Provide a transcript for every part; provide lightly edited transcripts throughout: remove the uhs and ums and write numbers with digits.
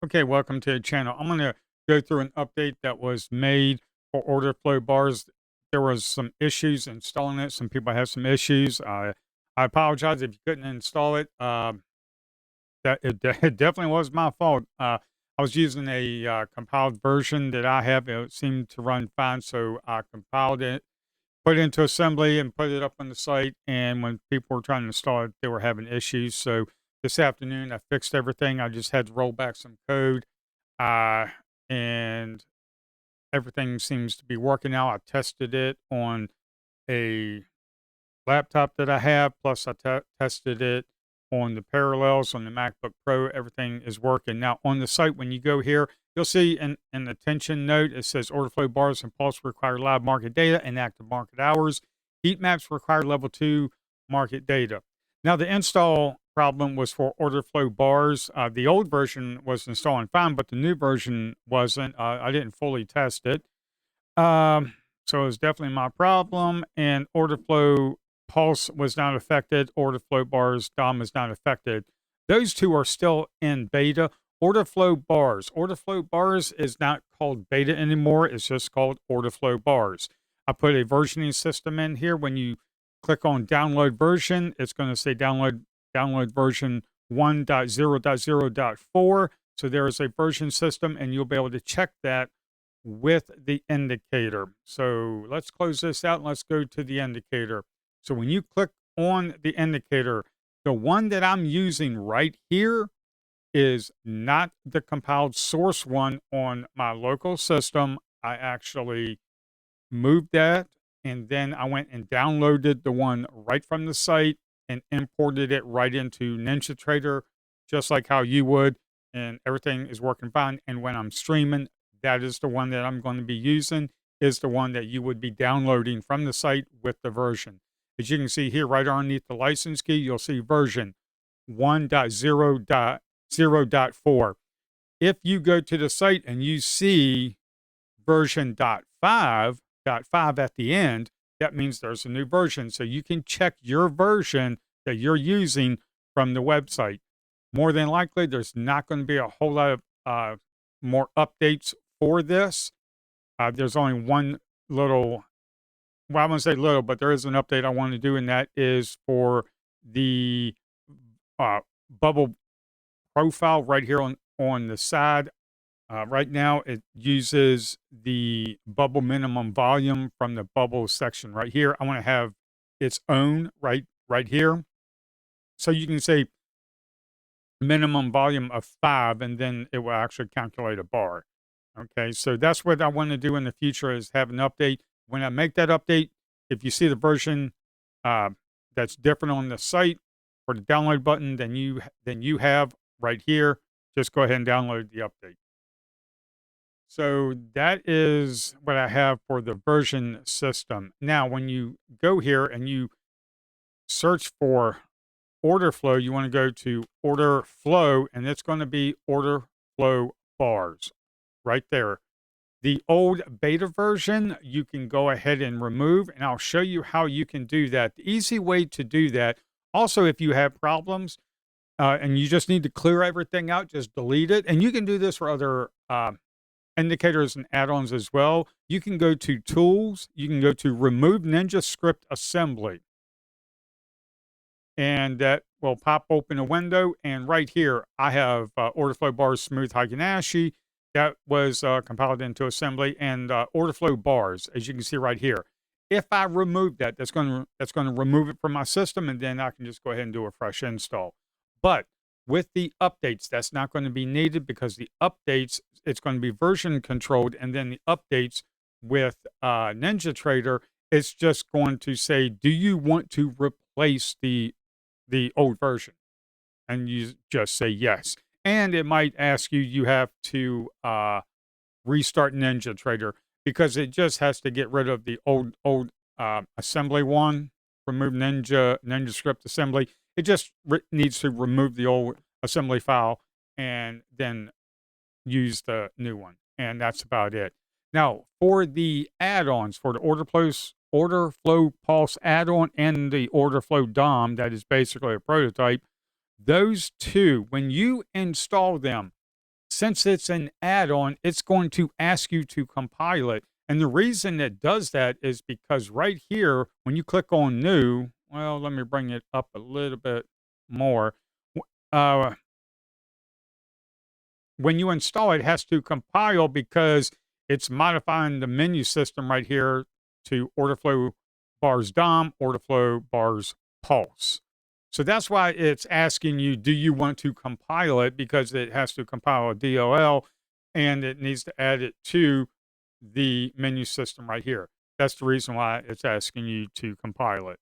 Okay, welcome to the channel. I'm going to go through an update that was made for order flow bars. There was some issues installing it. Some people have some issues. I apologize if you couldn't install it. It definitely was my fault. I was using a compiled version that I have. It seemed to run fine, so I compiled it, put it into assembly, and put it up on the site. And when people were trying to install it, they were having issues. So this afternoon, I fixed everything. I just had to roll back some code, uh, and everything seems to be working out. I tested it on a laptop that I have, plus I tested it on the Parallels on the MacBook Pro. Everything is working. Now, on the site, when you go here, you'll see in the attention note, it says order flow bars and pulse require live market data and active market hours. Heat maps require level 2 market data. Now, the install problem was for order flow bars. The old version was installing fine, but the new version wasn't. I didn't fully test it. So it was definitely my problem. And order flow pulse was not affected. Order flow bars DOM is not affected. Those two are still in beta. Order flow bars. Order flow bars is not called beta anymore. It's just called order flow bars. I put a versioning system in here. When you click on download version, it's going to say download version 1.0.0.4. So there is a version system, and you'll be able to check that with the indicator. So let's close this out and let's go to the indicator. So when you click on the indicator, the one that I'm using right here is not the compiled source one on my local system. I actually moved that, and then I went and downloaded the one right from the site and imported it right into NinjaTrader, just like how you would, and everything is working fine. And when I'm streaming, that is the one that I'm going to be using, is the one that you would be downloading from the site with the version. As you can see here, right underneath the license key, you'll see version 1.0.0.4. If you go to the site and you see version .5 at the end, that means there's a new version. So you can check your version that you're using from the website. More than likely, there's not going to be a whole lot of more updates for this. There's only one little, well, I won't say little, but there is an update I want to do, and that is for the bubble profile right here on the side. Right now, it uses the bubble minimum volume from the bubble section right here. I want to have its own right here. So you can say minimum volume of 5, and then it will actually calculate a bar. Okay, so that's what I want to do in the future, is have an update. When I make that update, if you see the version that's different on the site for the download button than you have right here, just go ahead and download the update. So that is what I have for the version system. Now, when you go here and you search for order flow, you want to go to order flow, and it's going to be order flow bars right there. The old beta version, you can go ahead and remove, and I'll show you how you can do that. The easy way to do that, also, if you have problems and you just need to clear everything out, just delete it. And you can do this for other indicators and add-ons as well. You can go to Tools, you can go to Remove Ninja Script Assembly, and that will pop open a window. And right here, I have order flow bars smooth Higanashi that was compiled into assembly, and order flow bars, as you can see right here. If I remove that, that's going to remove it from my system, and then I can just go ahead and do a fresh install. But with the updates, that's not going to be needed, because the updates, it's going to be version controlled, and then the updates with NinjaTrader, it's just going to say, do you want to replace the old version? And you just say yes. And it might ask you have to restart NinjaTrader, because it just has to get rid of the old assembly one, remove Ninja Script Assembly. It just needs to remove the old assembly file and then use the new one. And that's about it. Now, for the add-ons, for the order flow pulse add-on and the order flow DOM, that is basically a prototype, those two, when you install them, since it's an add-on, it's going to ask you to compile it. And the reason it does that is because right here, when you click on new, well, let me bring it up a little bit more. Uh, when you install it, it has to compile because it's modifying the menu system right here to order flow bars DOM, order flow bars pulse. So that's why it's asking you, do you want to compile it? Because it has to compile a DLL and it needs to add it to the menu system right here. That's the reason why it's asking you to compile it.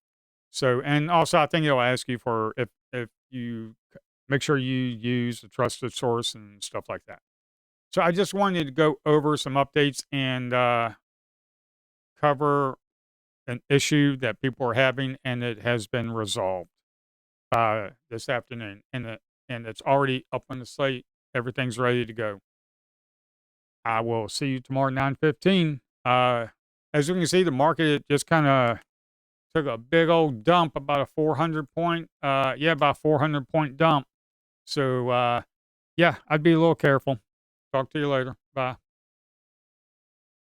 So, and also I think it'll ask you for if you make sure you use a trusted source and stuff like that. So I just wanted to go over some updates and cover an issue that people are having, and it has been resolved this afternoon, and it's already up on the site. Everything's ready to go. I will see you tomorrow 9:15. As you can see, the market just kind of took a big old dump, about a 400 point, about 400 point dump. So, yeah, I'd be a little careful. Talk to you later. Bye.